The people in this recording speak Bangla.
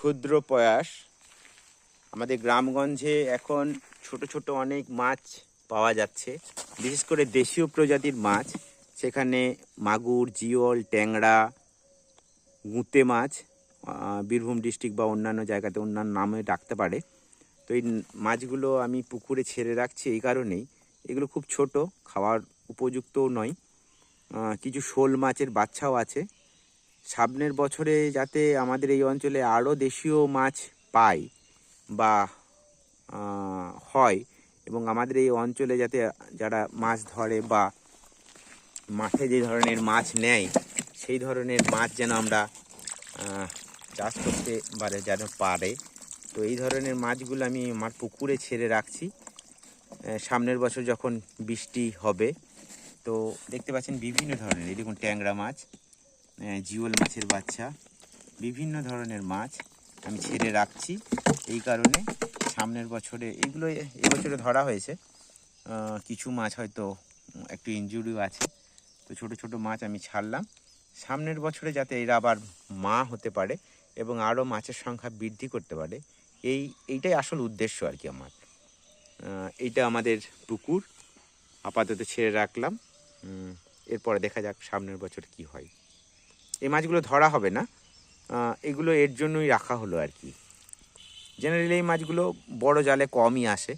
ক্ষুদ্র প্রয়াস। আমাদের গ্রামগঞ্জে এখন ছোট ছোট অনেক মাছ পাওয়া যাচ্ছে, বিশেষ করে দেশীয় প্রজাতির মাছ। সেখানে মাগুর, জিওল, ট্যাংরা, গুঁতে মাছ, বীরভূম ডিস্ট্রিক্ট বা অন্যান্য জায়গাতে অন্যান্য নামে ডাকতে পারে। তো এই মাছগুলো আমি পুকুরে ছেড়ে রাখছি এই কারণেই, এগুলো খুব ছোট, খাওয়ার উপযুক্তও নয়। কিছু শোল মাছের বাচ্চাও আছে। সামনের বছরে যাতে আমাদের এই অঞ্চলে আরও দেশীয় মাছ পাই বা হয়, এবং আমাদের এই অঞ্চলে যাতে যারা মাছ ধরে বা মাঠে যে ধরনের মাছ নেয় সেই ধরনের মাছ যেন আমরা চাষ করতে যেন পারে। তো এই ধরনের মাছগুলো আমি আমার পুকুরে ছেড়ে রাখছি। সামনের বছর যখন বৃষ্টি হবে, তো দেখতে পাচ্ছেন বিভিন্ন ধরনের, এই দেখুন ট্যাংরা মাছ, জিওল মাছের বাচ্চা, বিভিন্ন ধরনের মাছ আমি ছেড়ে রাখছি। এই কারণে সামনের বছরে এগুলো এবছরে ধরা হয়েছে, কিছু মাছ হয়তো একটু ইনজুরিও আছে। তো ছোট ছোট মাছ আমি ছাড়লাম, সামনের বছরে যাতে এরা আবার মা হতে পারে এবং আরও মাছের সংখ্যা বৃদ্ধি করতে পারে। এইটাই আসল উদ্দেশ্য আর কি আমার। এইটা আমাদের পুকুর, আপাতত ছেড়ে রাখলাম। এরপরে দেখা যাক সামনের বছর কি হয়। এই মাছগুলো ধরা হবে না, এগুলো এর জন্যই রাখা হলো আর কি। জেনারেলি এই মাছগুলো বড় জালে কমই আসে।